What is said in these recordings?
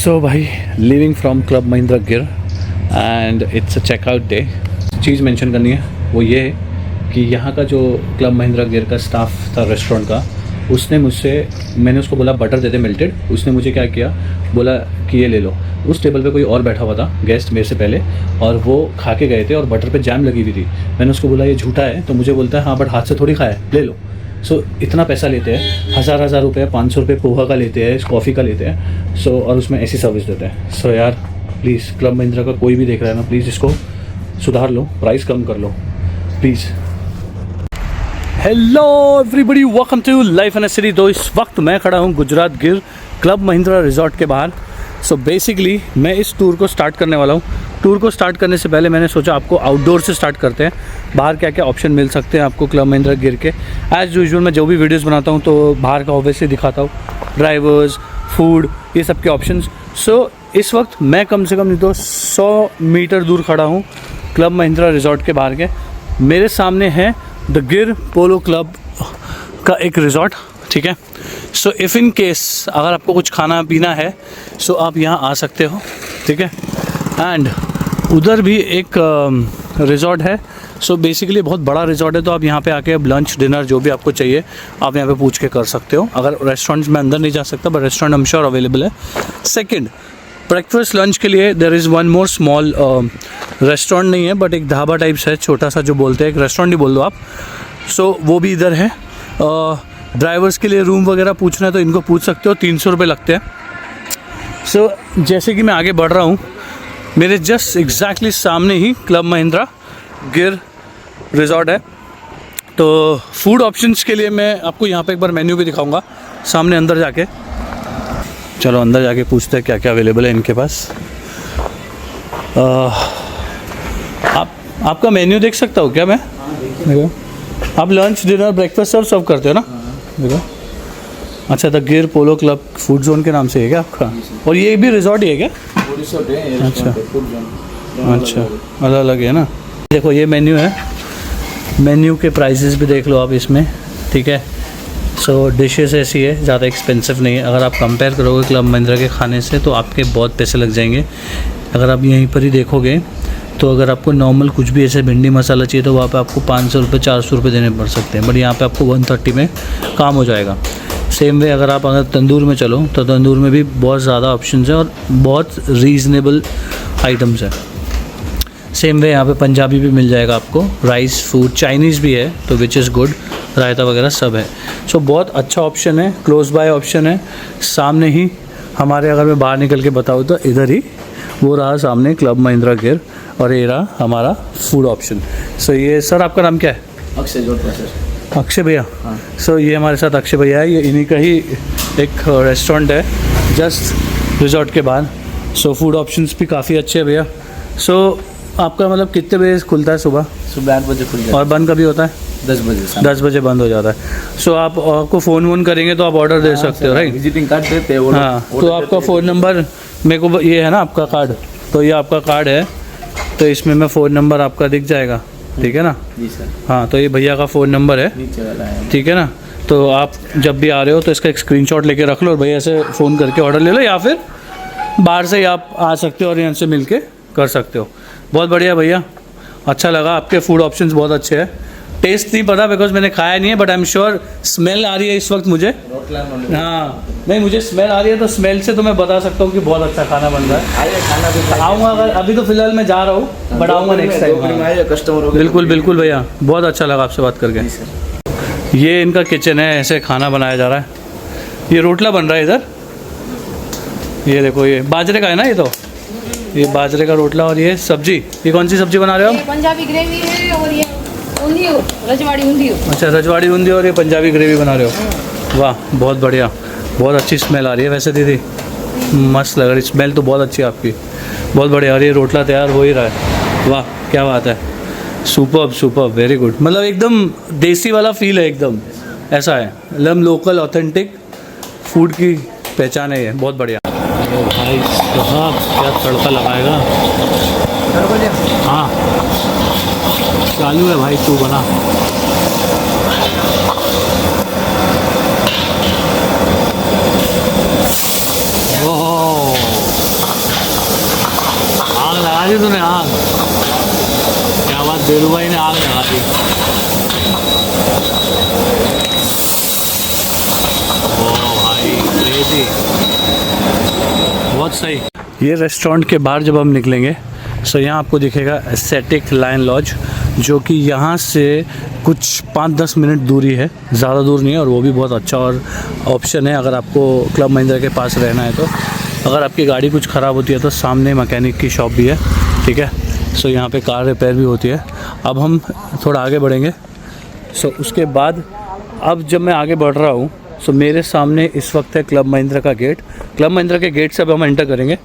सो भाई living from Club Mahindra Gir and it's a checkout day. चीज़ मेंशन करनी है वो ये है कि यहाँ का जो क्लब महिंद्रा गिर का स्टाफ था रेस्टोरेंट का, उसने मुझसे, मैंने उसको बोला बटर दे दे मेल्टेड, उसने मुझे क्या किया, बोला कि ये ले लो। उस टेबल पे कोई और बैठा हुआ था गेस्ट मेरे से पहले, और वो खा के गए थे और बटर पे जैम लगी हुई थी। मैंने उसको बोला ये झूठा है, तो मुझे बोलता है हाँ बट हाथ से थोड़ी खाया है, ले लो। सो इतना पैसा लेते हैं, हज़ार रुपये, 500 रुपये पोहा का लेते हैं, कॉफ़ी का लेते हैं। सो और उसमें ऐसी सर्विस देते हैं। सो यार प्लीज़ क्लब महिंद्रा का कोई भी देख रहा है ना, प्लीज़ इसको सुधार लो, प्राइस कम कर लो please. Hello everybody, welcome to life in a city. तो इस वक्त मैं खड़ा हूँ गुजरात गिर क्लब महिंद्रा रिजॉर्ट के बाहर। सो बेसिकली मैं इस टूर को स्टार्ट करने वाला हूँ। टूर को स्टार्ट करने से पहले मैंने सोचा आपको आउटडोर से स्टार्ट करते हैं, बाहर क्या क्या ऑप्शन मिल सकते हैं आपको क्लब महिंद्रा गिर के। एज़ यूजुअल मैं जो भी वीडियोस बनाता हूँ तो बाहर का ऑब्वियसली दिखाता हूँ, ड्राइवर्स, फूड, ये सब के ऑप्शंस। सो इस वक्त मैं कम से कम नहीं तो 100 मीटर दूर खड़ा हूँ क्लब महिंद्रा रिजॉर्ट के बाहर के। मेरे सामने है द गिर पोलो क्लब का एक रिजॉर्ट, ठीक है। सो इफ़ इन केस अगर आपको कुछ खाना पीना है सो आप यहाँ आ सकते हो, ठीक है। एंड उधर भी एक रिजॉर्ट है। सो बेसिकली बहुत बड़ा रिजॉर्ट है, तो आप यहाँ पे आके अब लंच डिनर जो भी आपको चाहिए आप यहाँ पे पूछ के कर सकते हो। अगर रेस्टोरेंट्स में अंदर नहीं जा सकता, but restaurant I am sure available है। सेकंड, ब्रेकफास्ट लंच के लिए there is one more small restaurant, नहीं है बट एक ढाबा टाइप्स है, छोटा सा जो बोलते हैं, एक रेस्टोरेंट ही बोल दो आप। सो वो भी इधर है। ड्राइवर्स के लिए रूम वगैरह पूछना है तो इनको पूछ सकते हो, 300 रुपये लगते हैं। सो जैसे कि मैं आगे बढ़ रहा हूँ, मेरे जस्ट एग्जैक्टली सामने ही क्लब महिंद्रा गिर रिजॉर्ट है। तो फूड ऑप्शंस के लिए मैं आपको यहाँ पे एक बार मेन्यू भी दिखाऊंगा सामने अंदर जाके। चलो अंदर जाके पूछते हैं क्या क्या अवेलेबल है इनके पास। आपका मेन्यू देख सकता हूँ क्या मैं? देखो आप लंच डिनर ब्रेकफास्ट सब सर्व करते हो ना? देखो अच्छा, द गिर पोलो क्लब फूड जोन के नाम से है क्या आपका? और ये भी रिजॉर्ट ही है क्या? अच्छा अच्छा, अलग अलग है ना। देखो ये मेन्यू है, मेन्यू के प्राइसेस भी देख लो आप इसमें, ठीक है। सो डिशेस ऐसी है, ज़्यादा एक्सपेंसिव नहीं है। अगर आप कंपेयर करोगे क्लब महिंद्रा के खाने से तो आपके बहुत पैसे लग जाएंगे। अगर आप यहीं पर ही देखोगे तो अगर आपको नॉर्मल कुछ भी ऐसे भिंडी मसाला चाहिए तो वहाँ पे आपको 500 रुपये 400 रुपये देने पड़ सकते हैं, बट यहाँ पे आपको 130 में काम हो जाएगा। सेम वे अगर तंदूर में चलो तो तंदूर में भी बहुत ज़्यादा ऑप्शंस हैं और बहुत रीज़नेबल आइटम्स हैं। सेम वे यहाँ पे पंजाबी भी मिल जाएगा आपको, राइस फूड, चाइनीज़ भी है तो विच इज़ गुड, रायता वगैरह सब है। सो बहुत अच्छा ऑप्शन है, क्लोज बाय ऑप्शन है। सामने ही हमारे, अगर मैं बाहर निकल के बताऊँ तो इधर ही वो रहा सामने क्लब महिंद्रा गिर, और ये रहा हमारा फूड ऑप्शन। सो ये सर आपका नाम क्या है? अक्षय जोड़ता सर। अक्षय भैया। हाँ। सो ये हमारे साथ अक्षय भैया है, ये इन्हीं का ही एक रेस्टोरेंट है जस्ट रिजॉर्ट के बाहर। सो फूड ऑप्शंस भी काफ़ी अच्छे हैं भैया। सो आपका मतलब कितने बजे खुलता है? सुबह 8 बजे खुल जाता है। और बंद कभी होता है? 10 बजे। 10 बजे बंद हो जाता है। सो आपको फ़ोन वोन करेंगे तो आप ऑर्डर दे सकते हो, राइट? विजिटिंग कार्ड देते हैं वो। हाँ, तो आपका फ़ोन नंबर मेरे को, ये है ना आपका कार्ड, तो ये आपका कार्ड है, तो इसमें मैं फ़ोन नंबर आपका दिख जाएगा, ठीक है ना? जी सर। हाँ, तो ये भैया का फ़ोन नंबर है, नीचे वाला है, ठीक है ना? तो आप जब भी आ रहे हो तो इसका एक स्क्रीनशॉट लेके रख लो और भैया से फ़ोन करके ऑर्डर ले लो, या फिर बाहर से ही आप आ सकते हो और यहाँ से मिल के कर सकते हो। बहुत बढ़िया भैया, अच्छा लगा, आपके फूड ऑप्शंस बहुत अच्छे हैं। टेस्ट नहीं पता बिकॉज मैंने खाया नहीं है, but I am sure smell आ रही है इस वक्त मुझे। हाँ नहीं, मुझे स्मेल आ रही है, तो स्मेल से तो मैं बता सकता हूँ कि बहुत अच्छा खाना बन रहा है। आइए खाना भी आऊँगा, अगर अभी तो फिलहाल मैं जा रहा हूँ, बट आऊँगा नेक्स्ट टाइम। आइए कस्टमर। बिल्कुल बिल्कुल भैया, बहुत अच्छा लगा आपसे बात करके। ये इनका किचन है, ऐसे खाना बनाया जा रहा है। ये रोटला बन रहा है इधर, ये देखो, ये बाजरे का है ना, ये बाजरे का रोटला। और ये सब्जी, ये कौन सी सब्जी बना रहे हो आप? पंजाबी ग्रेवी है, और ये ऊंधियो, रजवाड़ी ऊंधियो। अच्छा, रजवाड़ी ऊंधियो, और ये पंजाबी ग्रेवी बना रहे हो। वाह बहुत बढ़िया, बहुत अच्छी स्मेल आ रही है वैसे दीदी, मस्त लग रही स्मेल तो बहुत अच्छी है आपकी, बहुत बढ़िया। और ये रोटला तैयार हो ही रहा है, वाह क्या बात है, सुपर्ब सुपर्ब, वेरी गुड। मतलब एकदम देसी वाला फील है, एकदम ऐसा है, एकदम लोकल ऑथेंटिक फूड की पहचान है ये, बहुत बढ़िया। अरे भाई साहब क्या तड़का लगाएगा। हाँ चालू है भाई, तू बना। ओह दी तूने आग? क्या बात, बेरू भाई ने आग लगा दी। ओ भाई क्रेजी, बहुत सही। ये रेस्टोरेंट के बाहर जब हम निकलेंगे सो यहाँ आपको दिखेगा एस्थेटिक लायन लॉज, जो कि यहाँ से कुछ 5-10 मिनट दूरी है, ज़्यादा दूर नहीं है, और वो भी बहुत अच्छा और ऑप्शन है अगर आपको क्लब महिंद्रा के पास रहना है। तो अगर आपकी गाड़ी कुछ ख़राब होती है तो सामने मैकेनिक की शॉप भी है, ठीक है। सो यहाँ पे कार रिपेयर भी होती है। अब हम थोड़ा आगे बढ़ेंगे। सो उसके बाद अब जब मैं आगे बढ़ रहा हूँ सो मेरे सामने इस वक्त है क्लब महिंद्रा का गेट। क्लब महिंद्रा के गेट से अब हम एंटर करेंगे।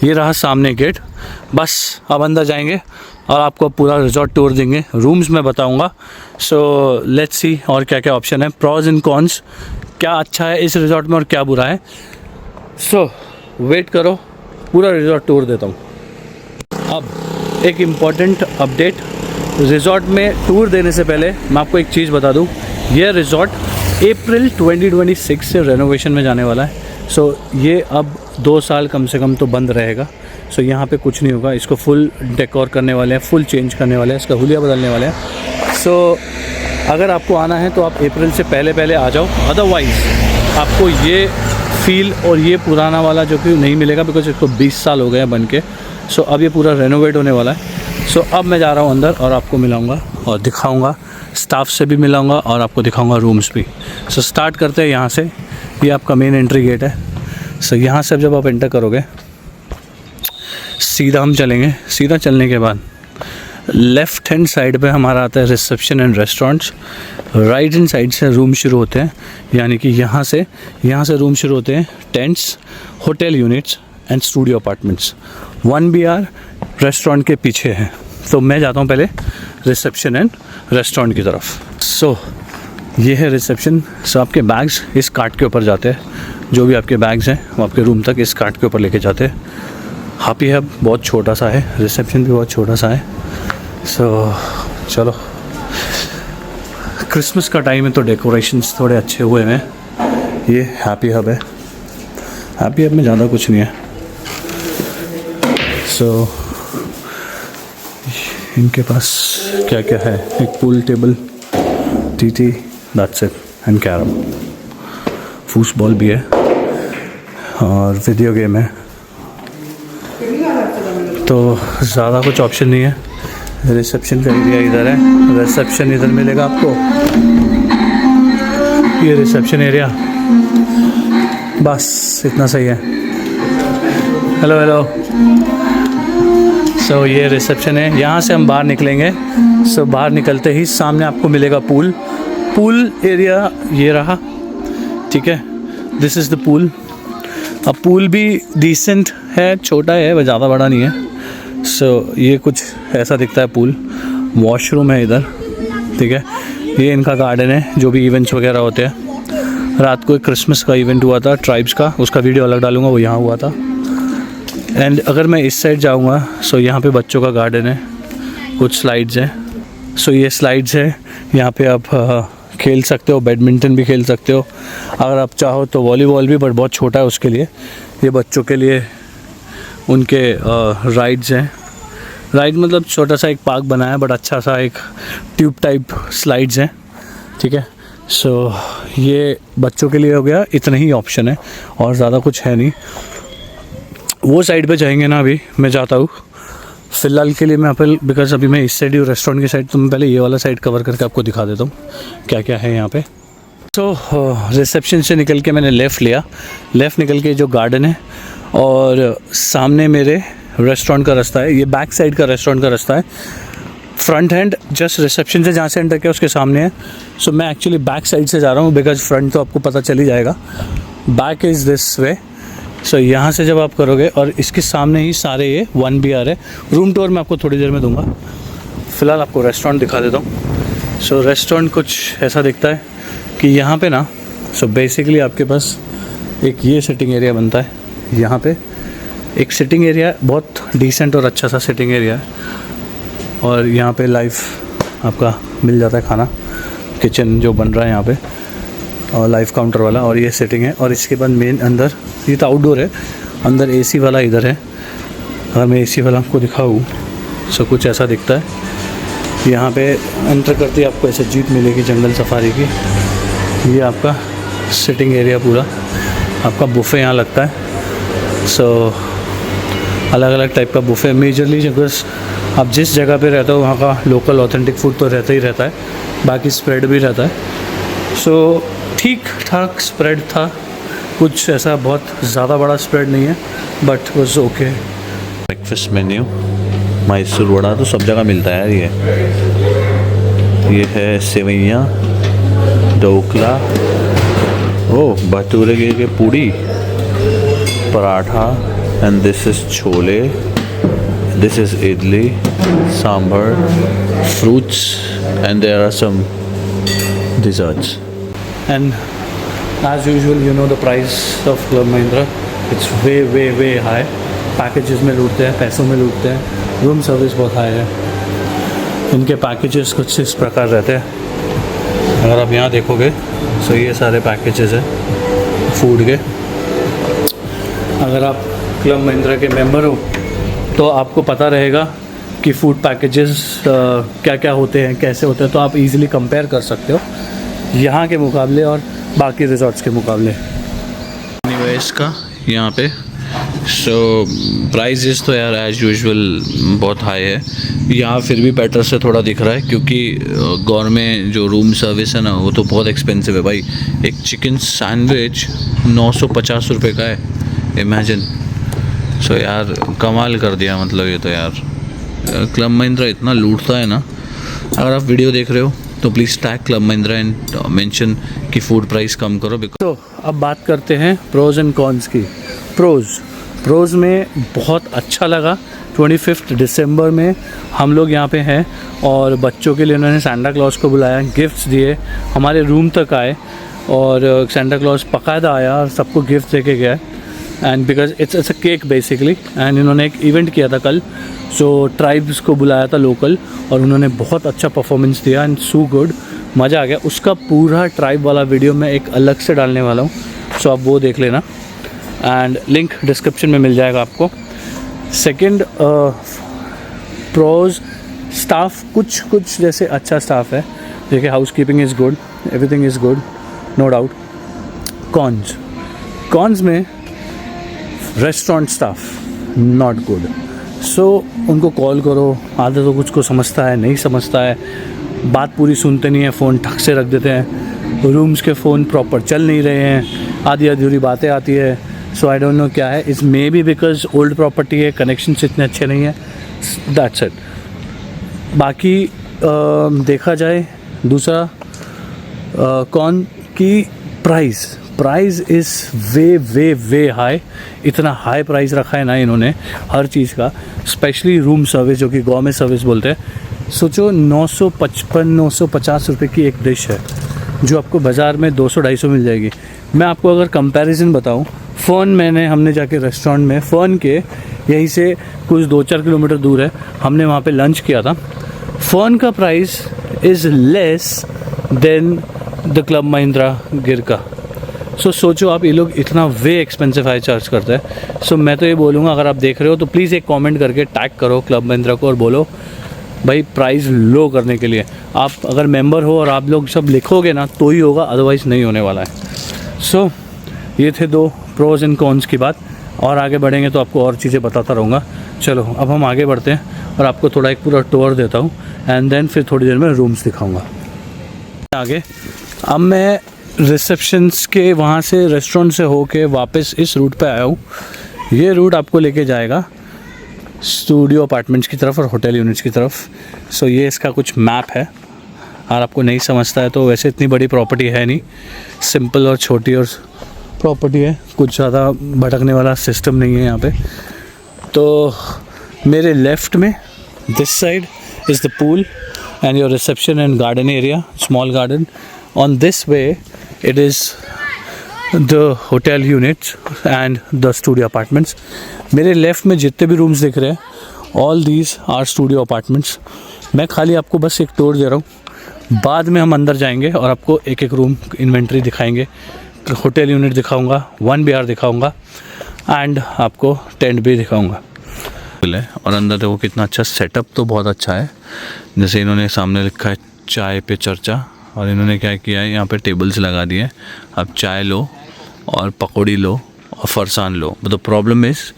ये रहा सामने गेट। बस अब अंदर जाएंगे और आपको पूरा रिजॉर्ट टूर देंगे, रूम्स मैं बताऊंगा। सो लेट्स सी और क्या क्या ऑप्शन है, प्रॉज एंड कॉन्स, क्या अच्छा है इस रिजॉर्ट में और क्या बुरा है। सो वेट करो, पूरा रिजॉर्ट टूर देता हूँ। अब एक इम्पॉर्टेंट अपडेट, रिजॉर्ट में टूर देने से पहले मैं आपको एक चीज़ बता दूँ। यह रिजॉर्ट अप्रैल 2026 से रेनोवेशन में जाने वाला है। सो ये अब 2 साल कम से कम तो बंद रहेगा। सो यहाँ पे कुछ नहीं होगा, इसको फुल डेकोर करने वाले हैं, फुल चेंज करने वाले हैं, इसका हुलिया बदलने वाले हैं। सो अगर आपको आना है तो आप अप्रैल से पहले आ जाओ, अदरवाइज़ आपको ये फील और ये पुराना वाला जो कि नहीं मिलेगा, बिकॉज इसको 20 साल हो गए हैं बन के। सो अब ये पूरा रेनोवेट होने वाला है। सो अब मैं जा रहा हूँ अंदर और आपको मिलाऊंगा और दिखाऊंगा, स्टाफ से भी मिलाऊंगा और आपको दिखाऊंगा रूम्स भी। सो स्टार्ट करते हैं यहाँ से। ये आपका मेन एंट्री गेट है। सो यहाँ से जब आप एंटर करोगे सीधा हम चलेंगे। सीधा चलने के बाद लेफ़्ट हैंड साइड पे हमारा आता है reception and restaurants. Right hand side से रूम शुरू होते हैं, यानी कि यहाँ से रूम शुरू होते हैं, tents, hotel units and studio apartments. 1 BR restaurant के पीछे है। तो मैं जाता हूँ पहले रिसेप्शन एंड रेस्टोरेंट की तरफ। सो ये है रिसेप्शन। सो आपके बैग्स इस कार्ट के ऊपर जाते हैं, जो भी आपके बैग्स हैं वो आपके रूम तक इस कार्ट के ऊपर लेके जाते हैं। हैप्पी हब बहुत छोटा सा है, रिसेप्शन भी बहुत छोटा सा है। सो चलो, क्रिसमस का टाइम है तो डेकोरेशंस थोड़े अच्छे हुए हैं। ये हैप्पी हब है। हैप्पी हब में ज़्यादा कुछ नहीं है। सो इनके पास क्या क्या है, एक pool table, TT, that's it, and carrom, football भी है और वीडियो गेम है। तो ज़्यादा कुछ ऑप्शन नहीं है। रिसेप्शन का एरिया इधर है, रिसेप्शन इधर मिलेगा आपको, ये रिसेप्शन एरिया, बस इतना सही है। Hello hello. सो ये रिसेप्शन है। यहाँ से हम बाहर निकलेंगे। सो बाहर निकलते ही सामने आपको मिलेगा पूल एरिया, ये रहा, ठीक है। This is the pool. अब पूल भी डिसेंट है, छोटा है, वह ज़्यादा बड़ा नहीं है। सो ये कुछ ऐसा दिखता है पूल। वॉशरूम है इधर, ठीक है। ये इनका गार्डन है, जो भी इवेंट्स वगैरह होते हैं। रात को एक क्रिसमस का इवेंट हुआ था ट्राइब्स का, उसका वीडियो अलग डालूंगा, वो यहाँ हुआ था। एंड अगर मैं इस साइड जाऊँगा सो यहाँ पे बच्चों का गार्डन है, कुछ स्लाइड्स हैं। सो ये स्लाइड्स है, यहाँ पे आप खेल सकते हो, बैडमिंटन भी खेल सकते हो, अगर आप चाहो तो वॉलीबॉल भी, बट बहुत छोटा है उसके लिए। ये बच्चों के लिए उनके राइड्स हैं। राइड मतलब छोटा सा एक पार्क बनाया है, बट अच्छा सा एक ट्यूब टाइप स्लाइड्स हैं, ठीक है। सो ये बच्चों के लिए हो गया, इतना ही ऑप्शन है और ज़्यादा कुछ है नहीं। वो साइड पे जाएंगे ना, अभी मैं जाता हूँ। फ़िलहाल के लिए मैं बिकॉज अभी मैं इस साइड ही रेस्टोरेंट की साइड, तो मैं पहले ये वाला साइड कवर करके आपको दिखा देता हूँ क्या क्या है यहाँ पे। सो रिसेप्शन से निकल के मैंने लेफ़्ट लिया। लेफ़्ट निकल के जो गार्डन है और सामने मेरे रेस्टोरेंट का रास्ता है। ये बैक साइड का रेस्टोरेंट का रास्ता है। फ्रंट हैंड जस्ट रिसेप्शन से जहाँ से एंटर किया उसके सामने है। सो मैं एक्चुअली बैक साइड से जा रहा हूँ, बिकॉज फ्रंट तो आपको पता चल ही जाएगा। Back is this way. So यहाँ से जब आप करोगे और इसके सामने ही सारे ये 1 BR है। रूम टूर मैं आपको थोड़ी देर में दूंगा। फ़िलहाल आपको रेस्टोरेंट दिखा देता हूँ। सो रेस्टोरेंट कुछ ऐसा दिखता है कि यहाँ पे ना, सो बेसिकली आपके पास एक ये सिटिंग एरिया बनता है। यहाँ पे एक सिटिंग एरिया, बहुत डिसेंट और अच्छा सा सिटिंग एरिया है। और यहाँ पे लाइव आपका मिल जाता है खाना, किचन जो बन रहा है यहाँ पे, और लाइव काउंटर वाला, और ये सेटिंग है। और इसके बाद मेन अंदर, ये तो आउटडोर है, अंदर AC वाला इधर है। अगर मैं एसी वाला आपको दिखाऊँ सो कुछ ऐसा दिखता है। यहाँ पे एंटर करते ही आपको ऐसे जीप मिलेगी जंगल सफारी की। ये आपका सिटिंग एरिया पूरा, आपका बुफ़े यहाँ लगता है। सो अलग अलग टाइप का बुफ़े मेजरली, बिकॉज आप जिस जगह पे रहते हो वहाँ का लोकल ऑथेंटिक फूड तो रहता ही रहता है, बाकी स्प्रेड भी रहता है। सो ठीक ठाक स्प्रेड था, कुछ ऐसा बहुत ज़्यादा बड़ा स्प्रेड नहीं है, but was okay. Breakfast menu Mysore vada तो सब जगह मिलता है यार। ये है सेवैयाँ, ढोकला, ओह भटूरे के puri, paratha, and this is chole, this is idli, sambar, fruits, and there are some desserts. And as usual, you know the price of Club Mahindra. It's way high. Packages में लूटते हैं, पैसों में लूटते हैं। रूम सर्विस बहुत हाई है। इनके पैकेजेस कुछ इस प्रकार रहते हैं। अगर आप यहाँ देखोगे तो ये सारे पैकेजेस हैं फूड के। अगर आप क्लब महिंद्रा के मेंबर हो तो आपको पता रहेगा कि फ़ूड पैकेजेस क्या क्या होते हैं, कैसे होते हैं, तो आप इजीली कंपेयर कर सकते हो यहाँ के मुकाबले और बाकी रिजॉर्ट्स के मुकाबले। एनीवेज का यहाँ पे सो प्राइजेस तो यार एज यूजुअल बहुत हाई है। यहाँ फिर भी बेटर से थोड़ा दिख रहा है क्योंकि गवर्नमेंट जो रूम सर्विस है ना वो तो बहुत एक्सपेंसिव है भाई। एक चिकन सैंडविच 950 रुपये का है, इमेजिन। सो यार कमाल कर दिया, मतलब ये तो यार क्लब महिंद्रा इतना लूटता है ना। अगर आप वीडियो देख रहे हो तो please tag club Mahindra and mention कि फूड प्राइस कम करो। तो अब बात करते हैं प्रोज एंड कॉन्स की। प्रोज में बहुत अच्छा लगा। 25 दिसंबर में हम लोग यहाँ पे हैं और बच्चों के लिए उन्होंने सेंटा क्लॉज को बुलाया, गिफ्ट्स दिए, हमारे रूम तक आए और सेंटा क्लॉज बाकायदा आया और सबको गिफ्ट दे के गया। And because it's a cake basically. And इन्होंने एक इवेंट किया था कल, जो ट्राइब्स को बुलाया था लोकल, और उन्होंने बहुत अच्छा परफॉर्मेंस दिया एंड सो गुड, मज़ा आ गया। उसका पूरा ट्राइब वाला वीडियो मैं एक अलग से डालने वाला हूँ, सो आप वो देख लेना एंड लिंक डिस्क्रिप्शन में मिल जाएगा आपको। सेकंड, प्रोज स्टाफ कुछ जैसे अच्छा स्टाफ है, देखिए house keeping is good, everything is good, no doubt. Cons में restaurant staff not good. So उनको कॉल करो, आधा तो कुछ को समझता है, नहीं समझता है, बात पूरी सुनते नहीं है, फ़ोन ठक से रख देते हैं, रूम्स के फ़ोन प्रॉपर चल नहीं रहे हैं, आधी अधूरी बातें आती है। सो आई डोंट नो क्या है, इस may be because old property है, कनेक्शन इतने अच्छे नहीं है, दैट्स इट। बाकी देखा जाए दूसरा कौन की प्राइस इज़ वे हाई। इतना हाई प्राइस रखा है ना इन्होंने हर चीज़ का, स्पेशली रूम सर्विस जो कि गवर्नमेंट सर्विस बोलते हैं। सोचो 950 रुपये की एक डिश है जो आपको बाज़ार में 200-250 मिल जाएगी। मैं आपको अगर कंपैरिजन बताऊं, हमने जाके रेस्टोरेंट में फ़र्न के यहीं से कुछ 2-4 किलोमीटर दूर है, हमने वहाँ पे लंच किया था। फ़र्न का price is less than the club Mahindra गिर का। सो सोचो आप, ये लोग इतना वे एक्सपेंसिव हाई चार्ज करते हैं। सो मैं तो ये बोलूँगा, अगर आप देख रहे हो तो प्लीज़ एक कमेंट करके टैग करो क्लब महिंद्रा को और बोलो भाई प्राइस लो करने के लिए। आप अगर मेंबर हो और आप लोग सब लिखोगे ना तो ही होगा, अदरवाइज़ नहीं होने वाला है। सो ये थे 2 प्रोज एंड कॉन्स की बात, और आगे बढ़ेंगे तो आपको और चीज़ें बताता रहूँगा। चलो अब हम आगे बढ़ते हैं और आपको थोड़ा एक पूरा टूर देता हूँ एंड देन फिर थोड़ी देर में रूम्स दिखाऊँगा। आगे अब मैं रिसेप्शंस के वहाँ से रेस्टोरेंट से होके वापस इस रूट पे आया हूँ। ये रूट आपको लेके जाएगा स्टूडियो अपार्टमेंट्स की तरफ और होटल यूनिट्स की तरफ। सो ये इसका कुछ मैप है, अगर आपको नहीं समझता है तो वैसे इतनी बड़ी प्रॉपर्टी है नहीं, सिंपल और छोटी और प्रॉपर्टी है, कुछ ज़्यादा भटकने वाला सिस्टम नहीं है यहाँ पे। तो मेरे लेफ़्ट में this side is the pool and your reception and garden area, small garden. On this way it is the hotel units and the studio apartments. मेरे लेफ़्ट में जितने भी रूम्स दिख रहे हैं all these are studio apartments. मैं खाली आपको बस एक टूर दे रहा हूँ, बाद में हम अंदर जाएंगे और आपको एक एक रूम इन्वेंट्री दिखाएंगे, होटल यूनिट दिखाऊंगा, 1 BR दिखाऊंगा एंड आपको टेंट भी दिखाऊंगा। है। और अंदर देखो कितना अच्छा सेटअप, तो बहुत अच्छा है। जैसे इन्होंने सामने लिखा है चाय पे चर्चा, और इन्होंने क्या किया है यहाँ पे टेबल्स लगा दिए। आप चाय लो और पकौड़ी लो और फरसान लो। बट द प्रॉब्लम इज़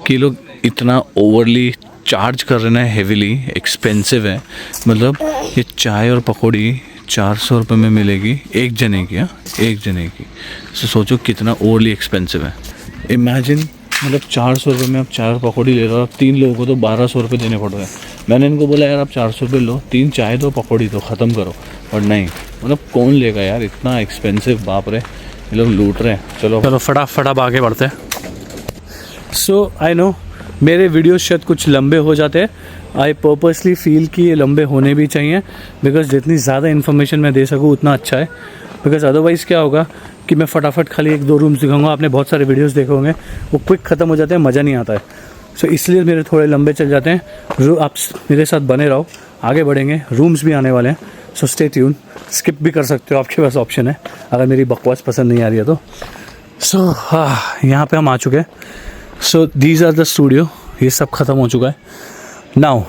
कि लोग इतना ओवरली चार्ज कर रहे हैं, हेवीली एक्सपेंसिव है। मतलब ये चाय और पकौड़ी 400 रुपये में मिलेगी एक जने की। हाँ, एक जने की। तो सोचो कितना ओवरली एक्सपेंसिव है। इमेजिन, मतलब 400 रुपये में आप चाय पकौड़ी ले रहे हो, आप 3 लोगों को तो 1200 रुपये देने पड़ रहे हैं। मैंने इनको बोला यार आप 400 रुपये लो, 3 चाय दो पकौड़ी दो, ख़त्म करो। और नहीं, मतलब कौन लेगा यार इतना एक्सपेंसिव, बाप रे, ये लोग लूट रहे हैं। चलो फटाफट अब आगे बढ़ते हैं। सो आई नो मेरे वीडियोस शायद कुछ लंबे हो जाते हैं। आई पर्पसली फील कि ये लंबे होने भी चाहिए, बिकॉज जितनी ज़्यादा इन्फॉर्मेशन मैं दे सकूँ उतना अच्छा है। बिकॉज अदरवाइज़ क्या होगा कि मैं फटाफट खाली 1-2 रूम्स दिखाऊंगा, आपने बहुत सारे वीडियोस देखे होंगे, वो क्विक ख़त्म हो जाते हैं, मज़ा नहीं आता है। सो इसलिए मेरे थोड़े लंबे चल जाते हैं। आप मेरे साथ बने रहो, आगे बढ़ेंगे, रूम्स भी आने वाले हैं। सो स्टे ट्यून, स्किप भी कर सकते हो, आपके पास ऑप्शन है अगर मेरी बकवास पसंद नहीं आ रही है तो। सो हाँ, यहाँ पे हम आ चुके हैं। So these are the studio, ये सब ख़त्म हो चुका है। नाउ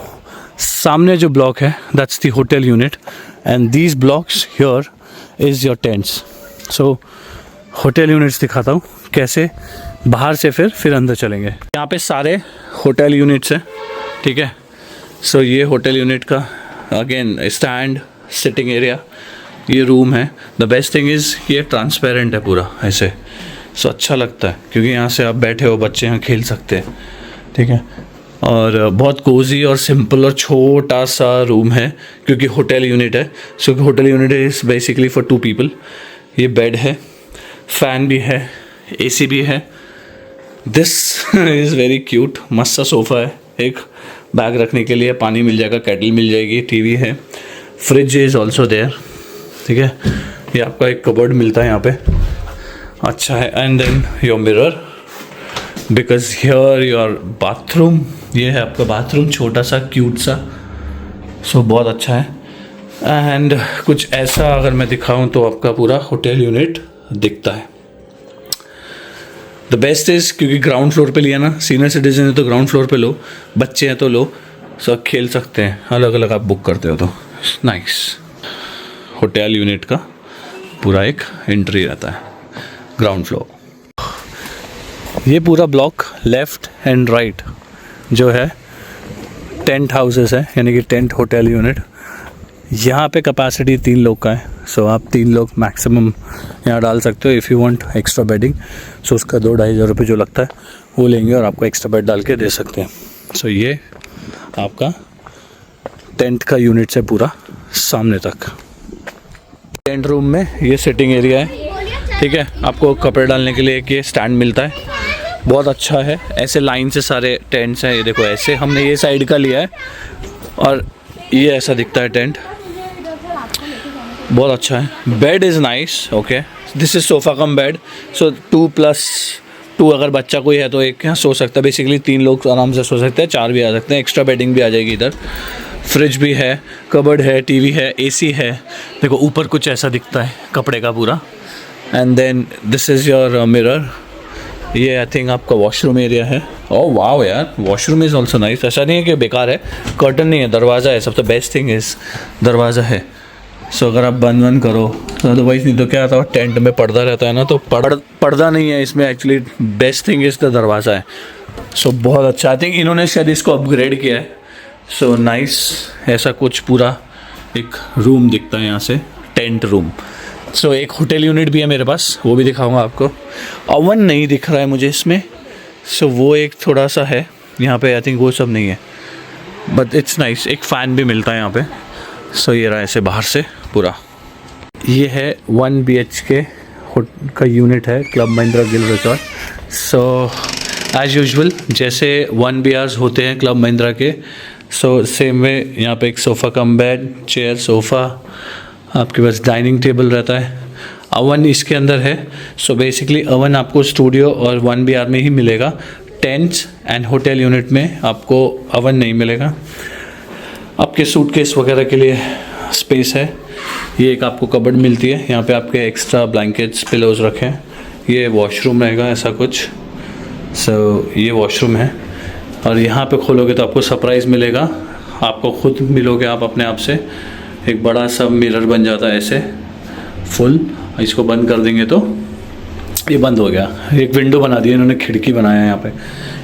सामने जो ब्लॉक है that's the hotel unit, and these blocks here is your tents. So hotel units दिखाता हूँ कैसे, बाहर से फिर अंदर चलेंगे। यहाँ पे सारे होटल यूनिट्स हैं, ठीक है। सो ये होटल यूनिट का अगेन स्टैंड, सिटिंग एरिया, ये रूम है। द बेस्ट थिंग इज़ ये ट्रांसपेरेंट है पूरा ऐसे। सो अच्छा लगता है क्योंकि यहाँ से आप बैठे हो, बच्चे यहाँ खेल सकते हैं, ठीक है। और बहुत कोजी और सिंपल और छोटा सा रूम है क्योंकि होटल यूनिट है। So hotel unit is basically for 2 people. ये बेड है, फ़ैन भी है, AC भी है। दिस इज़ वेरी क्यूट, मस्त सा सोफ़ा है, एक बैग रखने के लिए, पानी मिल जाएगा, केटल मिल जाएगी, TV है, फ्रिज इज़ ऑल्सो देयर, ठीक है। ये आपका एक कबर्ड मिलता है यहाँ पे, अच्छा है। And then your mirror, because here your bathroom, ये है आपका बाथरूम, छोटा सा क्यूट सा। सो बहुत अच्छा है। एंड कुछ ऐसा अगर मैं दिखाऊं तो आपका पूरा होटल यूनिट दिखता है। द बेस्ट इज़ क्योंकि ग्राउंड फ्लोर पे लिया ना, सीनियर सिटीजन है तो ग्राउंड फ्लोर पे लो, बच्चे हैं तो लो, सब खेल सकते हैं, अलग अलग आप बुक करते हो तो नाइस। होटल यूनिट का पूरा एक एंट्री रहता है, ग्राउंड फ्लोर। ये पूरा ब्लॉक लेफ़्ट एंड राइट जो है टेंट हाउसेस है, यानी कि टेंट होटल यूनिट। यहाँ पे कैपेसिटी 3 लोग का है। सो आप 3 लोग मैक्सिमम यहाँ डाल सकते हो। If you want extra bedding, so उसका 2-2.5 रुपये जो लगता है वो लेंगे और आपको एक्स्ट्रा बेड डाल के दे सकते हैं। सो ये आपका टेंट का यूनिट से पूरा सामने तक। टेंट रूम में ये सिटिंग एरिया है, ठीक है। आपको कपड़े डालने के लिए एक ये स्टैंड मिलता है, बहुत अच्छा है। ऐसे लाइन से सारे टेंट्स हैं, ये देखो ऐसे हमने ये साइड का लिया है और ये ऐसा दिखता है टेंट, बहुत अच्छा है। Bed is nice, okay. This is sofa cum bed. So 2+2 अगर बच्चा कोई है तो एक यहाँ सो सकता है। बेसिकली 3 लोग आराम से सो सकते हैं, 4 भी आ सकते हैं, एक्स्ट्रा बेडिंग भी आ जाएगी इधर। फ्रिज भी है, कबर्ड है, TV है, AC है। देखो ऊपर कुछ ऐसा दिखता है कपड़े का पूरा। And then this is your mirror. ये आई थिंक आपका वॉशरूम एरिया है। ओह वाह यार, वॉशरूम इज़ ऑल्सो नाइस। ऐसा नहीं है कि बेकार है, कर्टन नहीं है, दरवाज़ा है। सबसे बेस्ट थिंग इज़ दरवाज़ा है। सो अगर आप बंद करो तो अदरवाइज़ नहीं तो क्या आता है, टेंट में पर्दा रहता है ना, तो पर्दा नहीं है इसमें। Actually best thing is the दरवाज़ा है। सो बहुत अच्छा, आई थिंक इन्होंने शायद इसको अपग्रेड किया है। सो नाइस, ऐसा कुछ पूरा एक रूम दिखता है यहाँ से, टेंट रूम। सो एक होटल यूनिट भी है मेरे पास, वो भी दिखाऊंगा आपको। ओवन नहीं दिख रहा है मुझे इसमें, सो वो एक थोड़ा सा है यहाँ पे, आई थिंक वो सब नहीं है, बट इट्स नाइस। एक फ़ैन भी मिलता है यहाँ पे। सो ये रहा ऐसे बाहर से पूरा। ये है 1 BHK का यूनिट है, Club Mahindra Gir resort. So as usual जैसे 1 BRs होते हैं क्लब महिंद्रा के, सो सेम वे यहाँ पे एक sofa cum bed, chair, sofa, आपके पास डाइनिंग टेबल रहता है। अवन इसके अंदर है। सो बेसिकली अवन आपको स्टूडियो और 1 BR में ही मिलेगा। टेंट्स एंड होटल यूनिट में आपको अवन नहीं मिलेगा। आपके सूटकेस वगैरह के लिए स्पेस है। ये एक आपको कबर्ड मिलती है, यहाँ पे आपके एक्स्ट्रा ब्लैंकेट्स, पिलोज रखें। ये वॉशरूम रहेगा ऐसा कुछ। सो ये वॉशरूम है। और यहाँ पे खोलोगे तो आपको सरप्राइज़ मिलेगा, आपको खुद मिलोगे आप अपने आप से। एक बड़ा सा मिरर बन जाता है ऐसे फुल, इसको बंद कर देंगे तो ये बंद हो गया। एक विंडो बना दी इन्होंने, खिड़की बनाया है यहाँ पे।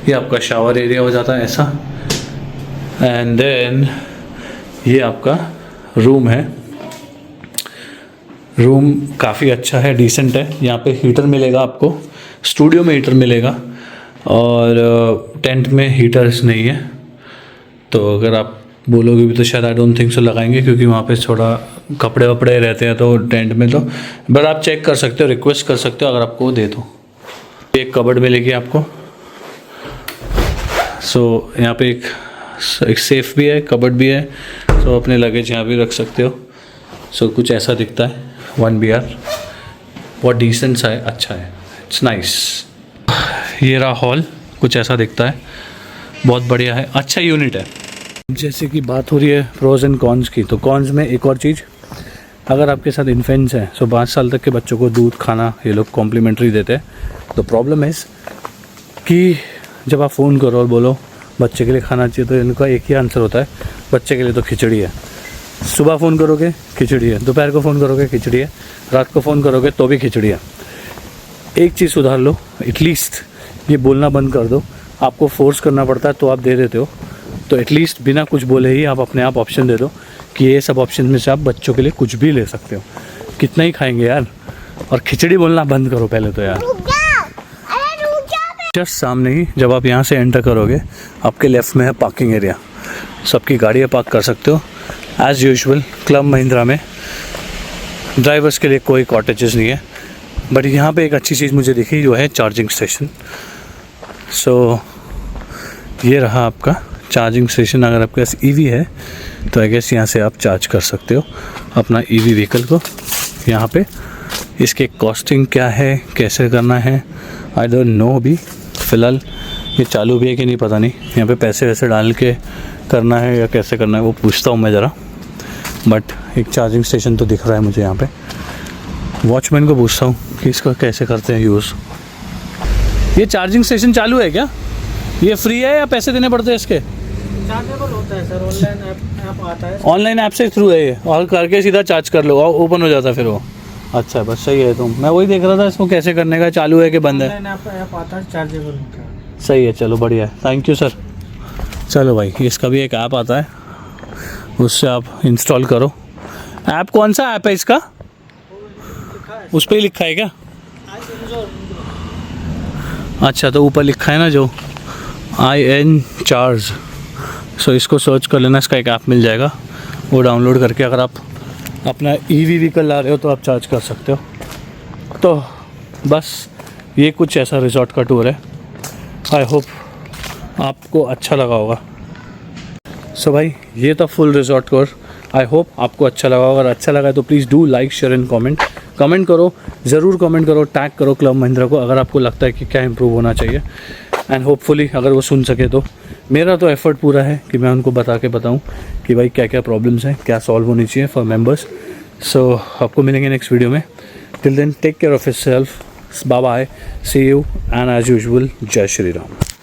ये आपका शावर एरिया हो जाता है ऐसा। एंड देन ये आपका रूम है। रूम काफ़ी अच्छा है, डिसेंट है। यहाँ पे हीटर मिलेगा आपको, स्टूडियो में हीटर मिलेगा, और टेंट में हीटर्स नहीं है। तो अगर आप बोलोगे भी तो शायद आई डोंट थिंक सो लगाएंगे, क्योंकि वहाँ पे थोड़ा कपड़े वपड़े रहते हैं तो टेंट में तो। बट आप चेक कर सकते हो, रिक्वेस्ट कर सकते हो अगर आपको दे दो। एक कबर्ड मिलेगी आपको। सो यहाँ पे एक सेफ भी है, कबर्ड भी है। सो अपने लगेज यहाँ भी रख सकते हो। सो कुछ ऐसा दिखता है 1 BR। बहुत डिसेंट सा है, अच्छा है, इट्स नाइस। ये रहा हॉल, कुछ ऐसा दिखता है, बहुत बढ़िया है, अच्छा यूनिट है। जैसे कि बात हो रही है प्रोज एंड कॉन्स की, तो कॉन्स में एक और चीज़, अगर आपके साथ इन्फेंट्स हैं, सो 5 साल तक के बच्चों को दूध खाना ये लोग कॉम्प्लीमेंट्री देते हैं। तो प्रॉब्लम है कि जब आप फ़ोन करो और बोलो बच्चे के लिए खाना चाहिए, तो इनका एक ही आंसर होता है, बच्चे के लिए तो खिचड़ी है। सुबह फ़ोन करोगे खिचड़ी है, दोपहर को फ़ोन करोगे खिचड़ी है, रात को फ़ोन करोगे तो भी खिचड़ी है। एक चीज़ सुधार लो, एटलीस्ट ये बोलना बंद कर दो। आपको फोर्स करना पड़ता है तो आप दे देते हो, तो एटलीस्ट बिना कुछ बोले ही आप अपने आप ऑप्शन दे दो कि ये सब ऑप्शन में से आप बच्चों के लिए कुछ भी ले सकते हो। कितना ही खाएंगे यार। और खिचड़ी बोलना बंद करो पहले तो यार। जस्ट सामने ही जब आप यहाँ से एंटर करोगे, आपके लेफ़्ट में है पार्किंग एरिया। सबकी गाड़ियाँ पार्क कर सकते हो एज़ यूजुअल। क्लब महिंद्रा में ड्राइवर्स के लिए कोई कॉटेजेस नहीं है। बट यहाँ पे एक अच्छी चीज़ मुझे दिखी, जो है चार्जिंग स्टेशन। सो ये रहा आपका चार्जिंग स्टेशन। अगर आपके पास ईवी है तो आई गेस यहाँ से आप चार्ज कर सकते हो अपना ईवी व्हीकल को। यहाँ पे इसके कॉस्टिंग क्या है, कैसे करना है, आई डोंट नो। अभी फ़िलहाल ये चालू भी है कि नहीं पता नहीं। यहाँ पे पैसे वैसे डाल के करना है या कैसे करना है वो पूछता हूँ मैं ज़रा। बट एक चार्जिंग स्टेशन तो दिख रहा है मुझे यहाँ पे। वॉचमैन को पूछता हूँ कि इसका कैसे करते हैं यूज़। ये चार्जिंग स्टेशन चालू है क्या? ये फ्री है या पैसे देने पड़ते हैं इसके? चार्जेबल होता है सर, ऑनलाइन ऐप आता है। ऑनलाइन ऐप से थ्रू है ये, और करके सीधा चार्ज कर लो और ओपन हो जाता है फिर वो। अच्छा बस सही है। तो मैं वही देख रहा था इसको कैसे करने का, चालू है कि बंद है। ऑनलाइन ऐप आता है, चार्जेबल होता है। सही है, चलो बढ़िया है, थैंक यू सर। चलो भाई, इसका भी एक ऐप आता है, उससे आप इंस्टॉल करो। ऐप कौन सा ऐप है इसका? उस पर ही लिखा है क्या? अच्छा, तो ऊपर लिखा है ना जो IN चार्ज। सो इसको सर्च कर लेना, इसका एक ऐप मिल जाएगा, वो डाउनलोड करके अगर आप अपना ईवी व्हीकल ला रहे हो तो आप चार्ज कर सकते हो। तो बस ये कुछ ऐसा रिजॉर्ट का टूर है। आई होप आपको अच्छा लगा होगा। सो भाई, ये था full resort tour. I hope आपको अच्छा लगा होगा। अगर अच्छा लगा तो please do like, share and comment करो, ज़रूर कमेंट करो, टैग करो क्लब महिंद्रा को अगर आपको लगता है कि क्या इम्प्रूव होना चाहिए। एंड होपफुली अगर वो सुन सके तो। मेरा तो एफर्ट पूरा है कि मैं उनको बता के बताऊं कि भाई क्या क्या प्रॉब्लम्स हैं, क्या सॉल्व होनी चाहिए फॉर मेंबर्स। सो आपको मिलेंगे नेक्स्ट वीडियो में। Till then take care of yourself, bye bye, see you, and as usual जय श्री राम।